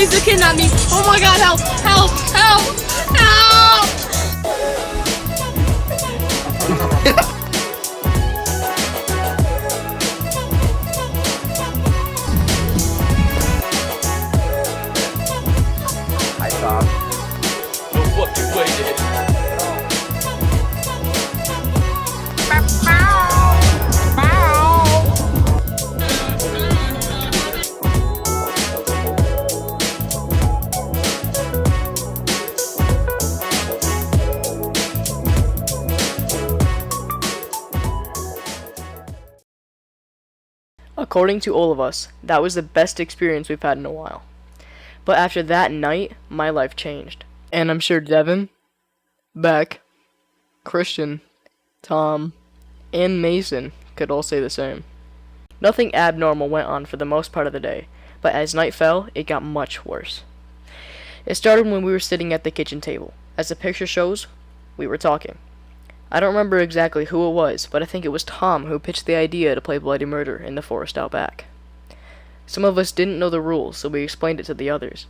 Please don't kidnap me. Oh my god, help! Help! Help! Help! Hi, Tom. No fucking way, dude. According to all of us, that was the best experience we've had in a while. But after that night, my life changed. And I'm sure Devin, Beck, Christian, Tom, and Mason could all say the same. Nothing abnormal went on for the most part of the day, but as night fell, it got much worse. It started when we were sitting at the kitchen table. As the picture shows, we were talking. I don't remember exactly who it was, but I think it was Tom who pitched the idea to play Bloody Murder in the forest out back. Some of us didn't know the rules, so we explained it to the others.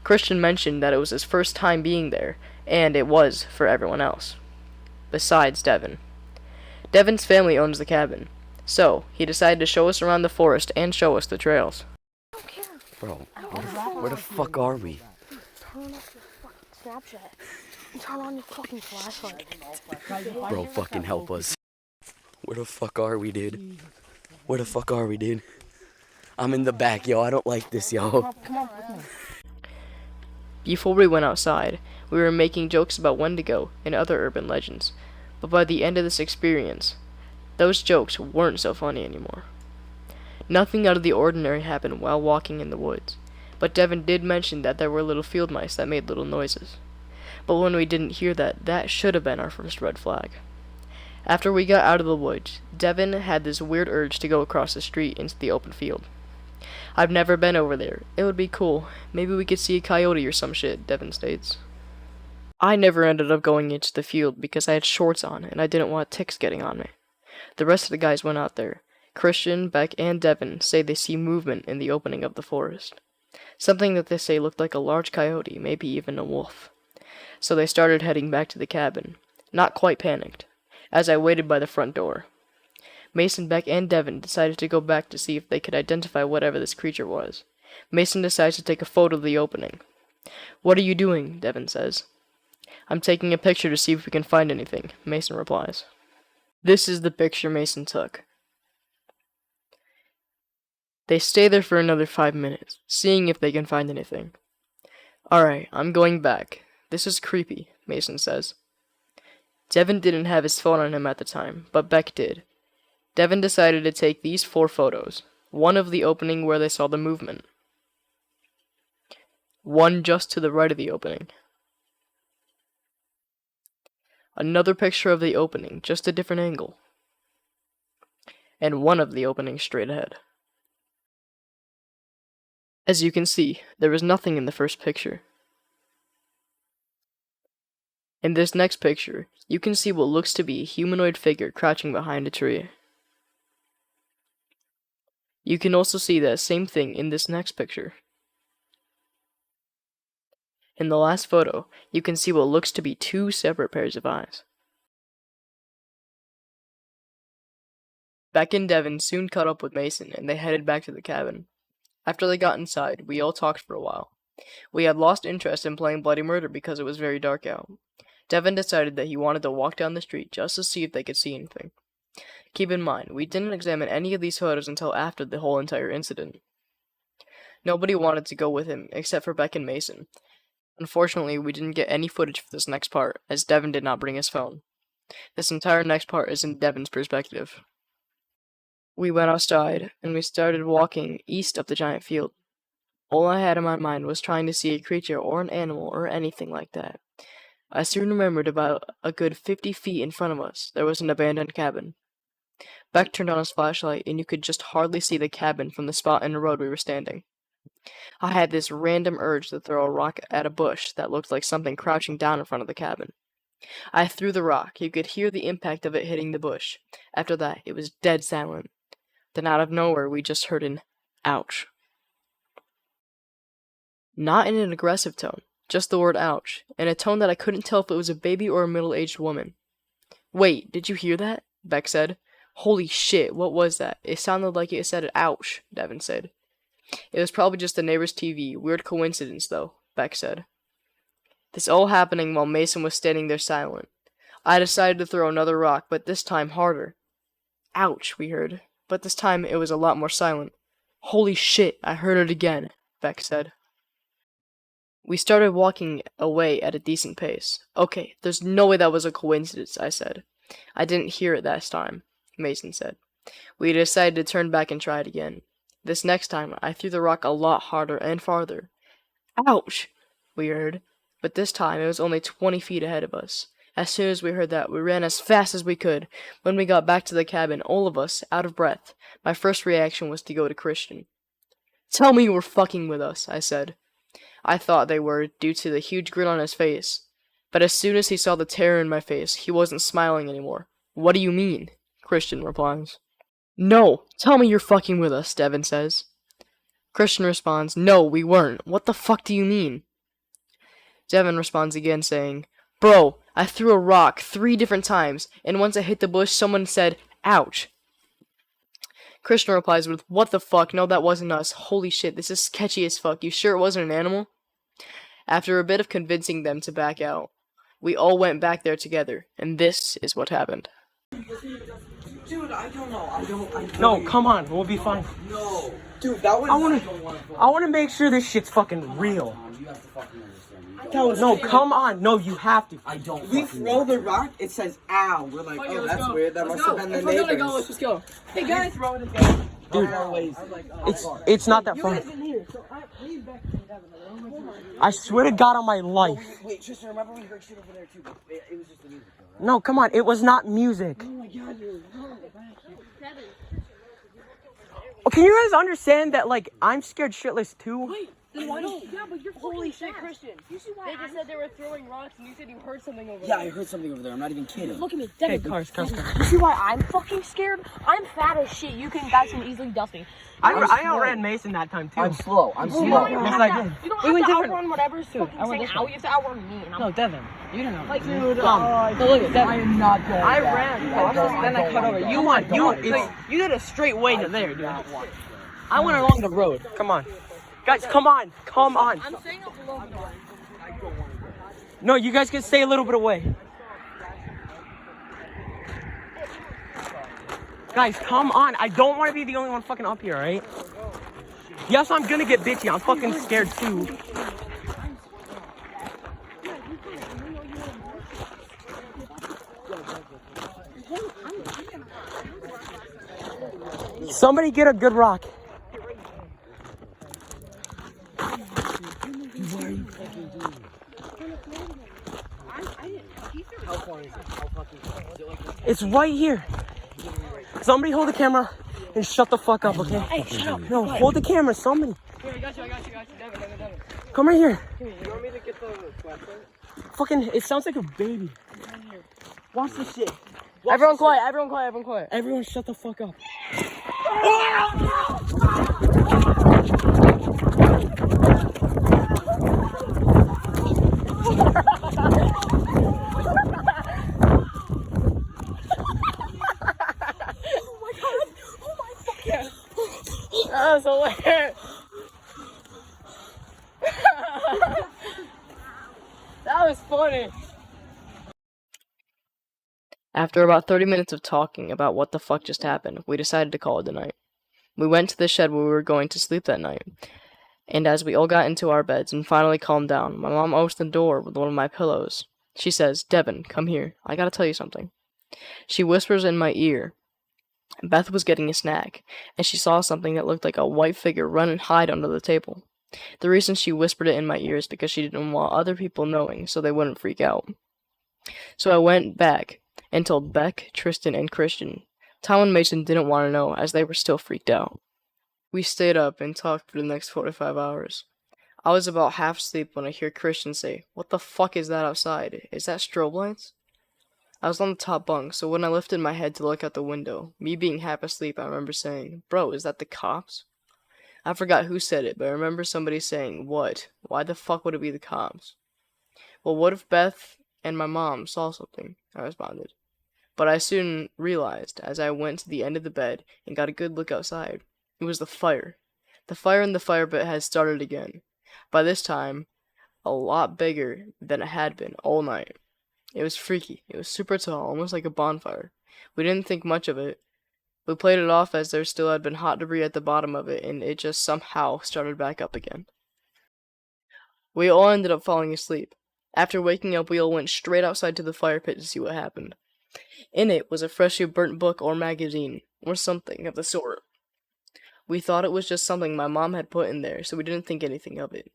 Christian mentioned that it was his first time being there, and it was for everyone else. Besides Devin. Devin's family owns the cabin, so he decided to show us around the forest and show us the trails. Bro, where the fuck are we? Turn off your fucking Snapchat. Turn on your fucking flashlight. Bro, fucking help us. Where the fuck are we, dude? Where the fuck are we, dude? I'm in the back, yo. I don't like this, yo. Come on, with me. Before we went outside, we were making jokes about Wendigo and other urban legends, but by the end of this experience, those jokes weren't so funny anymore. Nothing out of the ordinary happened while walking in the woods, but Devin did mention that there were little field mice that made little noises. But when we didn't hear that, that should have been our first red flag. After we got out of the woods, Devin had this weird urge to go across the street into the open field. I've never been over there. It would be cool. Maybe we could see a coyote or some shit, Devin states. I never ended up going into the field because I had shorts on and I didn't want ticks getting on me. The rest of the guys went out there. Christian, Beck, and Devin say they see movement in the opening of the forest. Something that they say looked like a large coyote, maybe even a wolf. So they started heading back to the cabin, not quite panicked, as I waited by the front door. Mason, Beck, and Devin decided to go back to see if they could identify whatever this creature was. Mason decides to take a photo of the opening. "What are you doing?" Devin says. "I'm taking a picture to see if we can find anything," Mason replies. This is the picture Mason took. They stay there for another 5 minutes, seeing if they can find anything. "Alright, I'm going back. This is creepy," Mason says. Devin didn't have his phone on him at the time, but Beck did. Devin decided to take these 4 photos. One of the opening where they saw the movement. One just to the right of the opening. Another picture of the opening, just a different angle. And one of the openings straight ahead. As you can see, there was nothing in the first picture. In this next picture, you can see what looks to be a humanoid figure crouching behind a tree. You can also see that same thing in this next picture. In the last photo, you can see what looks to be 2 separate pairs of eyes. Beck and Devin soon caught up with Mason and they headed back to the cabin. After they got inside, we all talked for a while. We had lost interest in playing Bloody Murder because it was very dark out. Devin decided that he wanted to walk down the street just to see if they could see anything. Keep in mind, we didn't examine any of these photos until after the whole entire incident. Nobody wanted to go with him, except for Beck and Mason. Unfortunately, we didn't get any footage for this next part, as Devin did not bring his phone. This entire next part is in Devin's perspective. We went outside, and we started walking east of the giant field. All I had in my mind was trying to see a creature or an animal or anything like that. I soon remembered about a good 50 feet in front of us, there was an abandoned cabin. Beck turned on his flashlight, and you could just hardly see the cabin from the spot in the road we were standing. I had this random urge to throw a rock at a bush that looked like something crouching down in front of the cabin. I threw the rock. You could hear the impact of it hitting the bush. After that, it was dead silent. Then out of nowhere, we just heard an ouch. Not in an aggressive tone, just the word ouch, in a tone that I couldn't tell if it was a baby or a middle-aged woman. Wait, did you hear that? Beck said. Holy shit, what was that? It sounded like it said ouch, Devin said. It was probably just the neighbor's TV. Weird coincidence, though, Beck said. This all happening while Mason was standing there silent. I decided to throw another rock, but this time harder. Ouch, we heard, but this time it was a lot more silent. Holy shit, I heard it again, Beck said. We started walking away at a decent pace. Okay, there's no way that was a coincidence, I said. I didn't hear it that time, Mason said. We decided to turn back and try it again. This next time, I threw the rock a lot harder and farther. Ouch, we heard, but this time it was only 20 feet ahead of us. As soon as we heard that, we ran as fast as we could. When we got back to the cabin, all of us, out of breath, my first reaction was to go to Christian. Tell me you were fucking with us, I said. I thought they were, due to the huge grin on his face. But as soon as he saw the terror in my face, he wasn't smiling anymore. What do you mean? Christian replies. No, tell me you're fucking with us, Devin says. Christian responds, no, we weren't. What the fuck do you mean? Devin responds again, saying, Bro, I threw a rock 3 different times, and once I hit the bush, someone said, ouch. Christian replies with, what the fuck? No, that wasn't us. Holy shit, this is sketchy as fuck. You sure it wasn't an animal? After a bit of convincing them to back out, we all went back there together, and this is what happened. Dude, I don't know. No, come on, we'll be fine. No. Dude, that was... I wanna make sure this shit's fucking real. You have to fucking understand. No, come on. No, you have to. I don't. We throw the rock, it says ow. We're like, oh, that's weird. That must have been the neighbors. Let's just go. Hey guys, Dude, it's not that fun. I swear to God on my life. Wait, Tristan, remember we heard shit over there too, but it was just the music, though, right? No, come on. It was not music. Oh my God, dude. Oh, can you guys understand that, like, I'm scared shitless too? Wait, then why don't? Yeah, but you're Holy shit, Christian. You see why They just said they were throwing rocks and you said you heard something over Yeah, there. I heard something over there. I'm not even kidding. Look at me, Okay, Devin. cars. You see why I'm fucking scared? I'm fat as shit. Guys can easily dust me. I outran Mason that time too. I'm slow. I'm You slow. don't even Yes, have I to. did. You don't We have went to different. outrun whatever's fucking I went saying this ow. way. You have to outrun me. And I'm No, Devin. You didn't know. like, Dude, no, look at Devin. I am not going. I back. ran. Then I cut over. You did a straight way to there, dude. I went along the road. Come on. Guys, come on. Come on. I'm staying up below the door. No, you guys can stay a little bit away. Guys, come on. I don't want to be the only one fucking up here, right? Yes, I'm gonna get bitchy. I'm fucking scared too. Somebody get a good rock. It's right here. Somebody hold the camera and shut the fuck up, okay? Hey, shut up. No, hold the camera, somebody. Here, I got you. Devin. Come right here. You want me to get the flashlight? Fucking, it sounds like a baby. Watch this shit. Watch Everyone this quiet. shit. Everyone shut the fuck up. That was hilarious. That was funny. After about 30 minutes of talking about what the fuck just happened, we decided to call it a night. We went to the shed where we were going to sleep that night, and as we all got into our beds and finally calmed down, my mom opens the door with one of my pillows. She says, Devin, come here. I gotta tell you something. She whispers in my ear. Beth was getting a snack, and she saw something that looked like a white figure run and hide under the table. The reason she whispered it in my ear is because she didn't want other people knowing so they wouldn't freak out. So I went back and told Beck, Tristan, and Christian. Tom and Mason didn't want to know as they were still freaked out. We stayed up and talked for the next 45 hours. I was about half asleep when I hear Christian say, "What the fuck is that outside? Is that strobe lights?" I was on the top bunk, so when I lifted my head to look out the window, me being half asleep, I remember saying, "Bro, is that the cops?" I forgot who said it, but I remember somebody saying, "What?" Why the fuck would it be the cops? Well, what if Beth and my mom saw something? I responded. But I soon realized as I went to the end of the bed and got a good look outside. It was the fire. The fire in the fire pit had started again. By this time, a lot bigger than it had been all night. It was freaky. It was super tall, almost like a bonfire. We didn't think much of it. We played it off as there still had been hot debris at the bottom of it, and it just somehow started back up again. We all ended up falling asleep. After waking up, we all went straight outside to the fire pit to see what happened. In it was a freshly burnt book or magazine, or something of the sort. We thought it was just something my mom had put in there, so we didn't think anything of it.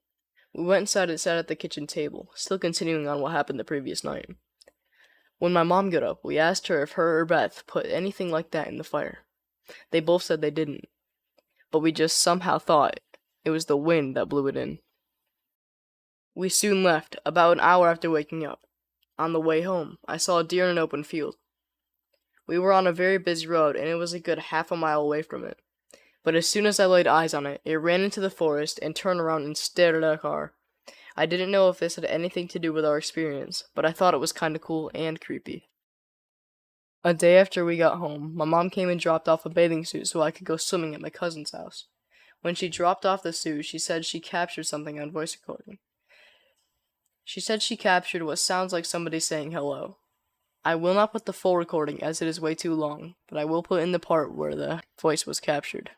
We went inside and sat at the kitchen table, still continuing on what happened the previous night. When my mom got up, we asked her if her or Beth put anything like that in the fire. They both said they didn't, but we just somehow thought it was the wind that blew it in. We soon left, about an hour after waking up. On the way home, I saw a deer in an open field. We were on a very busy road, and it was a good half a mile away from it. But as soon as I laid eyes on it, it ran into the forest and turned around and stared at our car. I didn't know if this had anything to do with our experience, but I thought it was kinda cool and creepy. A day after we got home, my mom came and dropped off a bathing suit so I could go swimming at my cousin's house. When she dropped off the suit, she said she captured something on voice recording. She said she captured what sounds like somebody saying hello. I will not put the full recording as it is way too long, but I will put in the part where the voice was captured.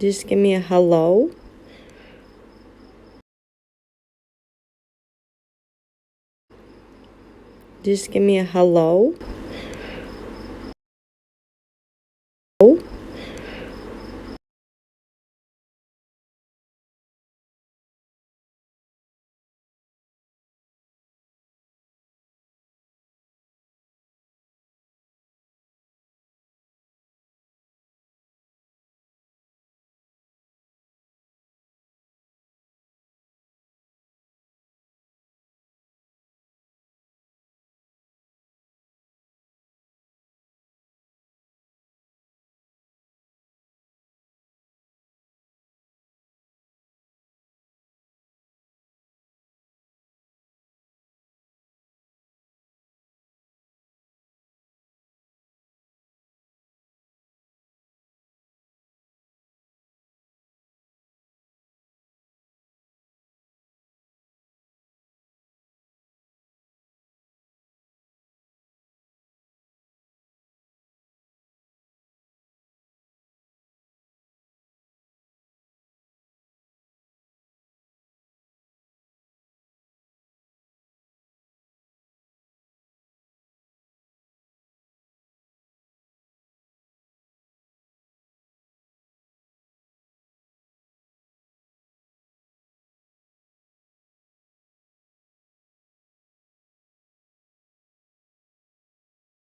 Just give me a hello. Just give me a hello.